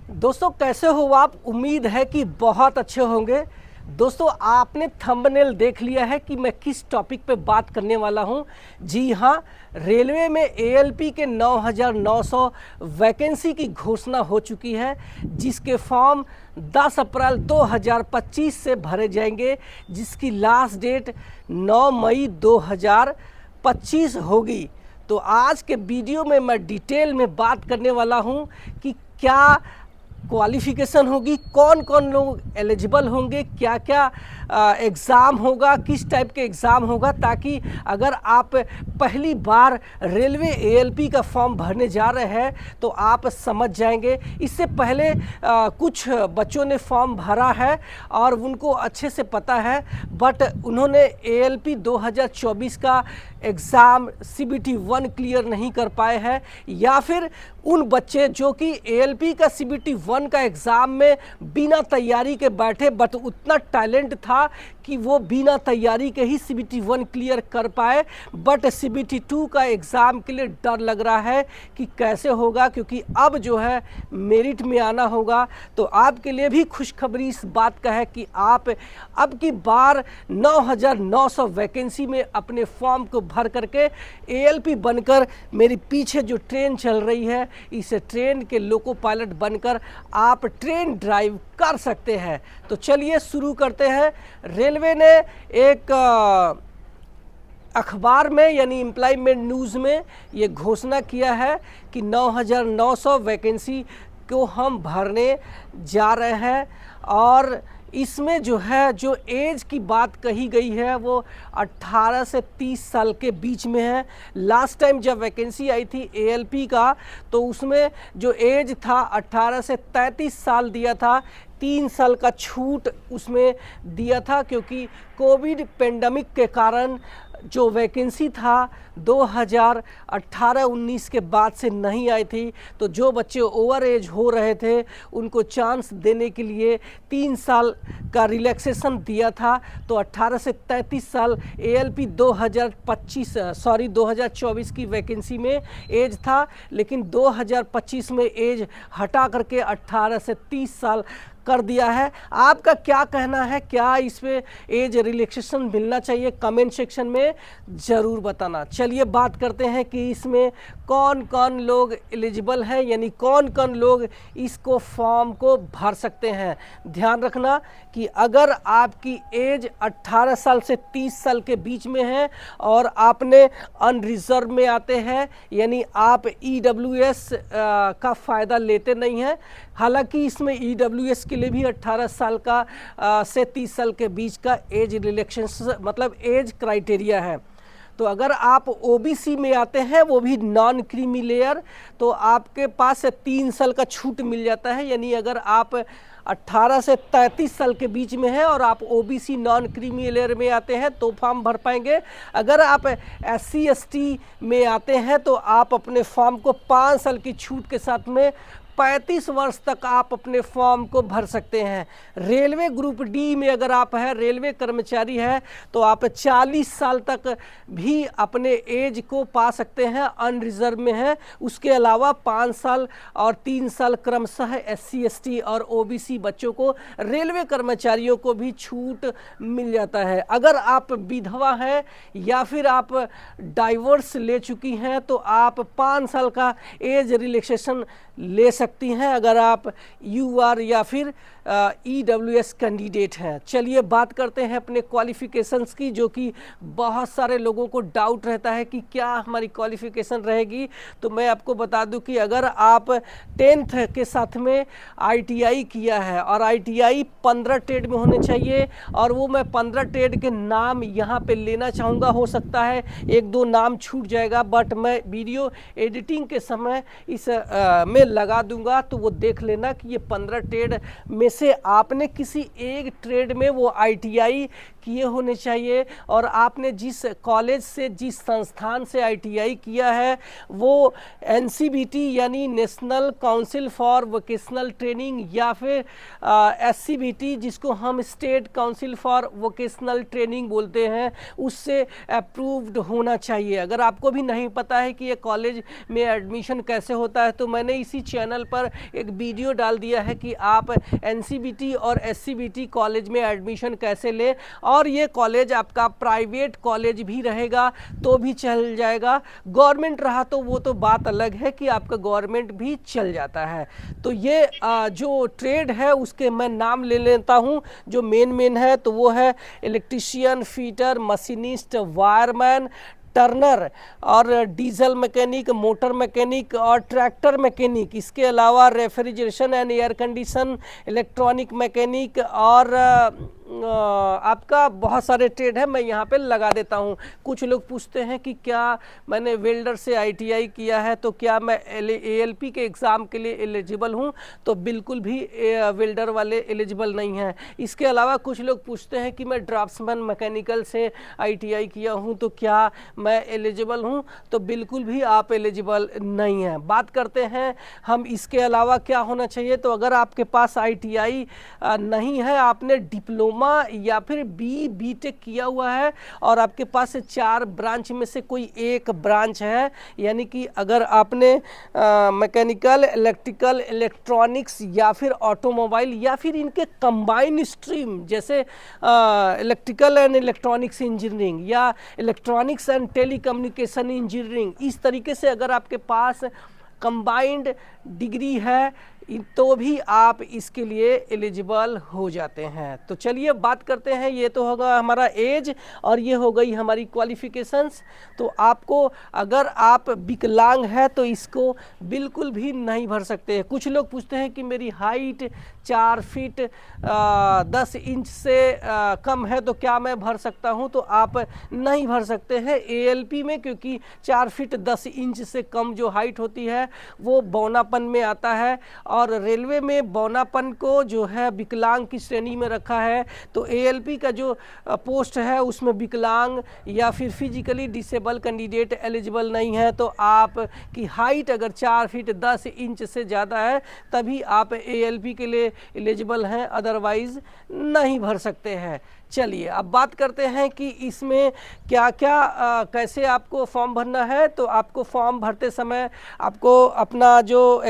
दोस्तों कैसे हो आप? उम्मीद है कि बहुत अच्छे होंगे। दोस्तों आपने थंबनेल देख लिया है कि मैं किस टॉपिक पे बात करने वाला हूं। जी हां, रेलवे में एएलपी के 9,900 वैकेंसी की घोषणा हो चुकी है, जिसके फॉर्म 10 अप्रैल 2025 से भरे जाएंगे, जिसकी लास्ट डेट 9 मई 2025 होगी। तो आज के वीडियो में मैं डिटेल में बात करने वाला हूं कि क्या क्वालिफिकेशन होगी, कौन कौन लोग एलिजिबल होंगे, क्या क्या एग्ज़ाम होगा, किस टाइप के एग्ज़ाम होगा, ताकि अगर आप पहली बार रेलवे एएलपी का फॉर्म भरने जा रहे हैं तो आप समझ जाएंगे। इससे पहले कुछ बच्चों ने फॉर्म भरा है और उनको अच्छे से पता है, बट उन्होंने एएलपी 2024 का एग्ज़ाम CBT 1 क्लियर नहीं कर पाए हैं, या फिर उन बच्चे जो कि एएलपी का CBT 1 का एग्ज़ाम में बिना तैयारी के बैठे, बट उतना टैलेंट था कि वो बिना तैयारी के ही CBT 1 क्लियर कर पाए, बट CBT 2 का एग्ज़ाम के लिए डर लग रहा है कि कैसे होगा, क्योंकि अब जो है मेरिट में आना होगा। तो आपके लिए भी खुशखबरी इस बात का है कि आप अब की बार 9,900 वैकेंसी में अपने फॉर्म को भर करके एएलपी बनकर, मेरी पीछे जो ट्रेन चल रही है इस ट्रेन के लोको पायलट बनकर आप ट्रेन ड्राइव कर सकते हैं। तो चलिए शुरू करते हैं। रेलवे ने एक अखबार में यानी एम्प्लॉयमेंट न्यूज़ में ये घोषणा किया है कि 9,900 वैकेंसी को हम भरने जा रहे हैं, और इसमें जो है जो एज की बात कही गई है वो 18 से 30 साल के बीच में है। लास्ट टाइम जब वैकेंसी आई थी एएलपी का तो उसमें जो एज था 18 से 33 साल दिया था, 3 साल का छूट उसमें दिया था, क्योंकि कोविड पेंडेमिक के कारण जो वैकेंसी था 2018-19 के बाद से नहीं आई थी। तो जो बच्चे ओवर एज हो रहे थे उनको चांस देने के लिए 3 साल का रिलैक्सेशन दिया था। तो 18 से 33 साल एएलपी 2024 की वैकेंसी में एज था, लेकिन 2025 में एज हटा करके 18 से 30 साल कर दिया है। आपका क्या कहना है, क्या इसमें एज रिलैक्सेशन मिलना चाहिए? कमेंट सेक्शन में ज़रूर बताना। चलिए बात करते हैं कि इसमें कौन कौन लोग एलिजिबल हैं, यानी कौन कौन लोग इसको फॉर्म को भर सकते हैं। ध्यान रखना कि अगर आपकी एज 18 साल से 30 साल के बीच में है और आपने अनरिजर्व में आते हैं, यानी आप EWS का फ़ायदा लेते नहीं हैं। हालांकि इसमें EWS के लिए भी 18 साल का से 30 साल के बीच का एज रिलैक्सेशन मतलब एज क्राइटेरिया है। तो अगर आप OBC में आते हैं, वो भी नॉन क्रीमी लेयर, तो आपके पास 3 साल का छूट मिल जाता है। यानी अगर आप 18 से 33 साल के बीच में है और आप OBC नॉन क्रीमी लेयर में आते हैं तो फॉर्म भर पाएंगे। अगर आप SC ST में आते हैं तो आप अपने फॉर्म को 5 साल की छूट के साथ में 35 वर्ष तक आप अपने फॉर्म को भर सकते हैं। रेलवे ग्रुप डी में अगर आप हैं, रेलवे कर्मचारी हैं, तो आप 40 साल तक भी अपने एज को पा सकते हैं, अनरिजर्व में हैं। उसके अलावा 5 साल और 3 साल क्रमशः SC ST और OBC बच्चों को, रेलवे कर्मचारियों को भी छूट मिल जाता है। अगर आप विधवा हैं या फिर आप डाइवोर्स ले चुकी हैं तो आप 5 साल का एज रिलैक्सेशन ले सकती हैं, अगर आप UR या फिर EWS कैंडिडेट हैं। चलिए बात करते हैं अपने क्वालिफ़िकेशंस की, जो कि बहुत सारे लोगों को डाउट रहता है कि क्या हमारी क्वालिफ़िकेशन रहेगी। तो मैं आपको बता दूं कि अगर आप 10th के साथ में ITI किया है, और ITI 15 ट्रेड में होने चाहिए, और वो मैं 15 ट्रेड के नाम यहाँ पे लेना चाहूँगा। हो सकता है 1-2 नाम छूट जाएगा, बट मैं वीडियो एडिटिंग के समय इस में लगा दूंगा, तो वो देख लेना कि ये 15 ट्रेड में से आपने किसी एक ट्रेड में वो ITI किए होने चाहिए और आपने जिस कॉलेज से, जिस संस्थान से ITI किया है वो NCVT यानी national council for vocational training या फिर SCVT जिसको हम state council for vocational training बोलते हैं, उससे अप्रूव्ड होना चाहिए। अगर आपको भी नहीं पता है कि ये कॉलेज में एडमिशन कैसे होता है तो मैंने इसी चैनल पर एक वीडियो डाल दिया है कि आप NCVT और SCVT कॉलेज में एडमिशन कैसे लें, और ये कॉलेज आपका प्राइवेट कॉलेज भी रहेगा तो भी चल जाएगा, गवर्नमेंट रहा तो वो तो बात अलग है कि आपका गवर्नमेंट भी चल जाता है। तो ये जो ट्रेड है उसके मैं नाम ले लेता हूँ जो मेन है, तो वो है electrician, fitter, machinist, wireman, Turner और डीजल मैकेनिक, मोटर मैकेनिक और ट्रैक्टर मैकेनिक। इसके अलावा refrigeration and air condition, electronic mechanic और आपका बहुत सारे ट्रेड है, मैं यहाँ पे लगा देता हूँ। कुछ लोग पूछते हैं कि क्या मैंने वेल्डर से ITI किया है तो क्या मैं ALP के एग्ज़ाम के लिए एलिजिबल हूँ, तो बिल्कुल भी वेल्डर वाले एलिजिबल नहीं हैं। इसके अलावा कुछ लोग पूछते हैं कि मैं ड्राफ्ट्समैन मैकेनिकल से ITI किया हूँ तो क्या मैं एलिजिबल हूँ, तो बिल्कुल भी आप एलिजिबल नहीं हैं। बात करते हैं हम इसके अलावा क्या होना चाहिए, तो अगर आपके पास ITI नहीं है, आपने डिप्लोमा या फिर BTech किया हुआ है और आपके पास 4 ब्रांच में से कोई एक ब्रांच है, यानी कि अगर आपने मैकेनिकल, इलेक्ट्रिकल, इलेक्ट्रॉनिक्स या फिर ऑटोमोबाइल या फिर इनके कंबाइन स्ट्रीम जैसे इलेक्ट्रिकल एंड इलेक्ट्रॉनिक्स इंजीनियरिंग या इलेक्ट्रॉनिक्स एंड टेलीकम्युनिकेशन इंजीनियरिंग, इस तरीके से अगर आपके पास कंबाइंड डिग्री है तो भी आप इसके लिए एलिजिबल हो जाते हैं। तो चलिए बात करते हैं, ये तो होगा हमारा एज और ये हो गई हमारी क्वालिफिकेशंस। तो आपको अगर आप विकलांग है तो इसको बिल्कुल भी नहीं भर सकते हैं। कुछ लोग पूछते हैं कि मेरी हाइट 4 फीट 10 इंच से कम है तो क्या मैं भर सकता हूं, तो आप नहीं भर सकते हैं ALP में, क्योंकि 4 फीट 10 इंच से कम जो हाइट होती है वो बौनापन में आता है और रेलवे में बौनापन को जो है विकलांग की श्रेणी में रखा है। तो ALP का जो पोस्ट है उसमें विकलांग या फिर फिजिकली डिसेबल कैंडिडेट एलिजिबल नहीं है। तो आप की हाइट अगर 4 फीट 10 इंच से ज़्यादा है तभी आप ALP के लिए एलिजिबल हैं, अदरवाइज नहीं भर सकते हैं। चलिए अब बात करते हैं कि इसमें क्या क्या कैसे आपको फॉर्म भरना है। तो आपको फॉर्म भरते समय आपको अपना जो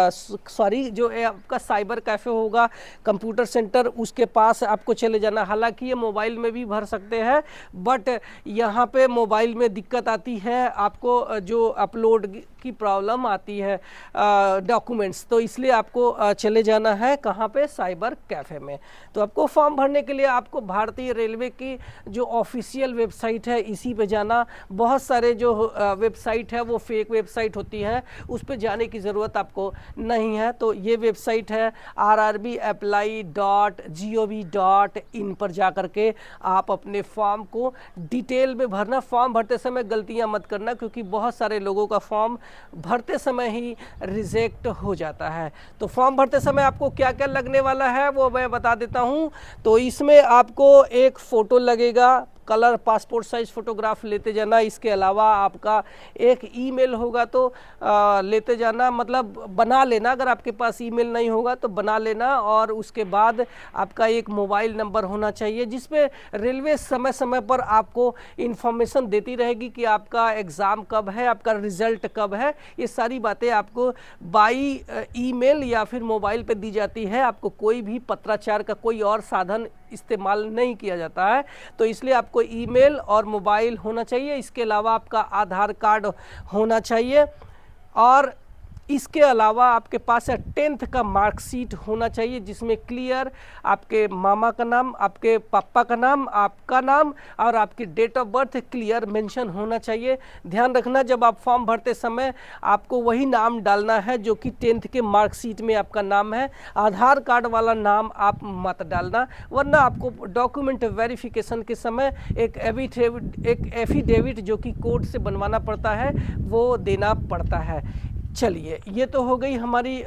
जो आपका साइबर कैफ़े होगा, कंप्यूटर सेंटर, उसके पास आपको चले जाना। हालांकि ये मोबाइल में भी भर सकते हैं, बट यहाँ पे मोबाइल में दिक्कत आती है, आपको जो अपलोड की प्रॉब्लम आती है डॉक्यूमेंट्स, तो इसलिए आपको चले जाना है कहाँ पे, साइबर कैफ़े में। तो आपको फॉर्म भरने के लिए आपको भारतीय रेलवे की जो ऑफिशियल वेबसाइट है इसी पे जाना। बहुत सारे जो वेबसाइट है वो फेक वेबसाइट होती है, उस पे जाने की ज़रूरत आपको नहीं है। तो ये वेबसाइट है rrbapply.gov.in पर जा कर के आप अपने फॉर्म को डिटेल में भरना। फॉर्म भरते समय गलतियां मत करना, क्योंकि बहुत सारे लोगों का फॉर्म भरते समय ही रिजेक्ट हो जाता है। तो फॉर्म भरते समय आपको क्या क्या लगने वाला है वो मैं बता देता हूं। तो इसमें आपको एक फ़ोटो लगेगा, कलर पासपोर्ट साइज फ़ोटोग्राफ लेते जाना। इसके अलावा आपका एक ईमेल होगा तो लेते जाना, मतलब बना लेना। अगर आपके पास ईमेल नहीं होगा तो बना लेना। और उसके बाद आपका एक मोबाइल नंबर होना चाहिए जिस पे रेलवे समय समय पर आपको इन्फॉर्मेशन देती रहेगी कि आपका एग्ज़ाम कब है, आपका रिज़ल्ट कब है। ये सारी बातें आपको बाई ईमेल या फिर मोबाइल पे दी जाती है। आपको कोई भी पत्राचार का कोई और साधन इस्तेमाल नहीं किया जाता है। तो इसलिए आपको ईमेल और मोबाइल होना चाहिए। इसके अलावा आपका आधार कार्ड होना चाहिए और इसके अलावा आपके पास 10th का मार्कशीट होना चाहिए जिसमें क्लियर आपके मामा का नाम, आपके पापा का नाम, आपका नाम और आपकी date of birth clear mention होना चाहिए। ध्यान रखना जब आप फॉर्म भरते समय आपको वही नाम डालना है जो कि 10th के मार्कशीट में आपका नाम है। आधार कार्ड वाला नाम आप मत डालना, वरना आपको डॉक्यूमेंट वेरिफिकेशन के समय एक एफिडेविट जो कि कोर्ट से बनवाना पड़ता है वो देना पड़ता है। चलिए, ये तो हो गई हमारी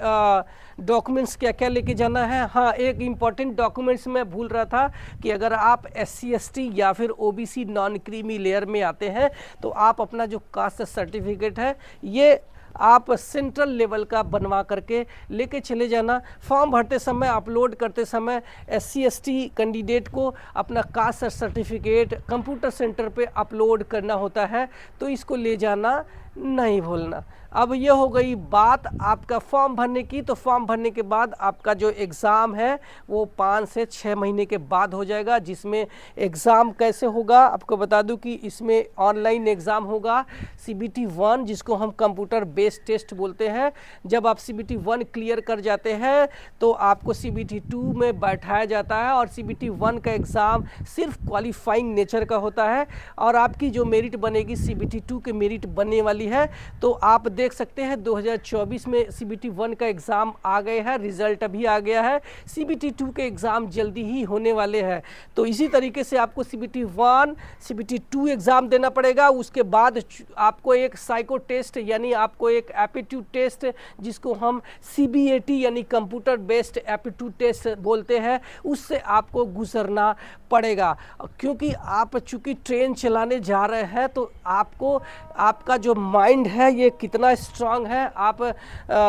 डॉक्यूमेंट्स क्या क्या लेके जाना है। हाँ, एक इम्पॉर्टेंट डॉक्यूमेंट्स मैं भूल रहा था कि अगर आप SC ST या फिर OBC नॉन क्रीमी लेयर में आते हैं तो आप अपना जो कास्ट सर्टिफिकेट है ये आप सेंट्रल लेवल का बनवा करके लेके चले जाना। फॉर्म भरते समय, अपलोड करते समय SC ST कैंडिडेट को अपना कास्ट सर्टिफिकेट कंप्यूटर सेंटर पे अपलोड करना होता है, तो इसको ले जाना नहीं भूलना। अब ये हो गई बात आपका फॉर्म भरने की। तो फॉर्म भरने के बाद आपका जो एग्ज़ाम है वो 5 से 6 महीने के बाद हो जाएगा, जिसमें एग्ज़ाम कैसे होगा आपको बता दूं कि इसमें ऑनलाइन एग्ज़ाम होगा CBT 1, जिसको हम कंप्यूटर बेस्ड टेस्ट बोलते हैं। जब आप CBT 1 क्लियर कर जाते हैं तो आपको CBT 2 में बैठाया जाता है, और CBT 1 का एग्ज़ाम सिर्फ क्वालिफाइंग नेचर का होता है, और आपकी जो मेरिट बनेगी CBT 2 के मेरिट बनने वाली है। तो आप देख सकते हैं 2024 में CBT 1 का एग्ज़ाम आ गए हैं, रिजल्ट अभी आ गया है। CBT 2 के एग्ज़ाम जल्दी ही होने वाले हैं। तो इसी तरीके से आपको CBT 1 CBT 2 एग्ज़ाम देना पड़ेगा। उसके बाद आपको एक साइको टेस्ट यानी आपको एक एप्टीट्यूड टेस्ट, जिसको हम CBAT यानी कंप्यूटर बेस्ड एप्टीट्यूड टेस्ट बोलते हैं, उससे आपको गुजरना पड़ेगा। क्योंकि आप चूँकि ट्रेन चलाने जा रहे हैं तो आपको आपका जो माइंड है ये कितना स्ट्रांग है, आप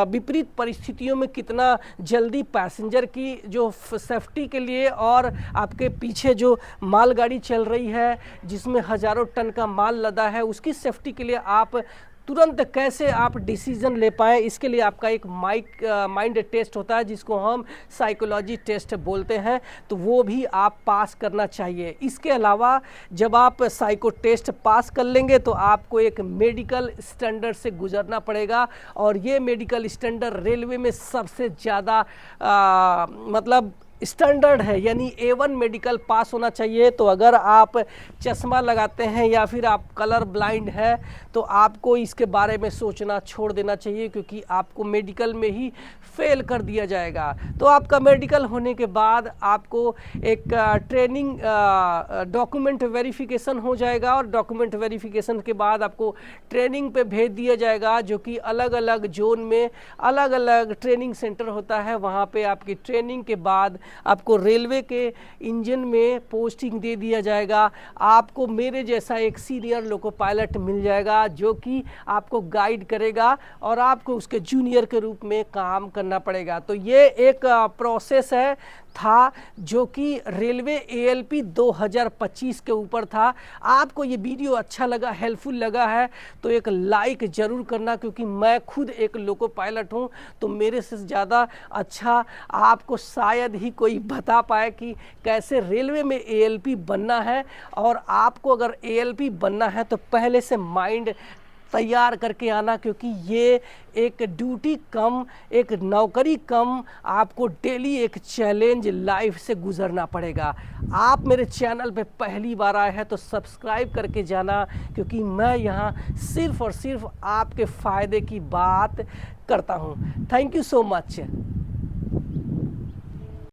विपरीत परिस्थितियों में कितना जल्दी पैसेंजर की जो सेफ्टी के लिए, और आपके पीछे जो मालगाड़ी चल रही है जिसमें हज़ारों टन का माल लदा है, उसकी सेफ्टी के लिए आप तुरंत कैसे आप डिसीजन ले पाएँ, इसके लिए आपका एक माइंड टेस्ट होता है जिसको हम साइकोलॉजी टेस्ट बोलते हैं। तो वो भी आप पास करना चाहिए। इसके अलावा जब आप साइको टेस्ट पास कर लेंगे तो आपको एक मेडिकल स्टैंडर्ड से गुजरना पड़ेगा, और ये मेडिकल स्टैंडर्ड रेलवे में सबसे ज़्यादा मतलब स्टैंडर्ड है, यानी A1 मेडिकल पास होना चाहिए। तो अगर आप चश्मा लगाते हैं या फिर आप कलर ब्लाइंड है तो आपको इसके बारे में सोचना छोड़ देना चाहिए, क्योंकि आपको मेडिकल में ही फेल कर दिया जाएगा। तो आपका मेडिकल होने के बाद आपको एक ट्रेनिंग डॉक्यूमेंट वेरिफिकेशन हो जाएगा, और डॉक्यूमेंट वेरिफिकेशन के बाद आपको ट्रेनिंग पे भेज दिया जाएगा, जो कि अलग अलग जोन में अलग अलग ट्रेनिंग सेंटर होता है। वहाँ पे आपकी ट्रेनिंग के बाद आपको रेलवे के इंजन में पोस्टिंग दे दिया जाएगा। आपको मेरे जैसा एक सीनियर लोको पायलट मिल जाएगा जो कि आपको गाइड करेगा, और आपको उसके जूनियर के रूप में काम करना पड़ेगा। तो ये एक प्रोसेस था जो कि रेलवे ALP 2025 के ऊपर था। आपको ये वीडियो अच्छा लगा, हेल्पफुल लगा है तो एक लाइक ज़रूर करना, क्योंकि मैं खुद एक लोको पायलट हूँ, तो मेरे से ज़्यादा अच्छा आपको शायद ही कोई बता पाए कि कैसे रेलवे में ALP बनना है। और आपको अगर ALP बनना है तो पहले से माइंड तैयार करके आना, क्योंकि ये एक ड्यूटी कम, एक नौकरी कम, आपको डेली एक चैलेंज लाइफ से गुजरना पड़ेगा। आप मेरे चैनल पे पहली बार आए हैं तो सब्सक्राइब करके जाना, क्योंकि मैं यहाँ सिर्फ़ और सिर्फ आपके फ़ायदे की बात करता हूँ। Thank you so much.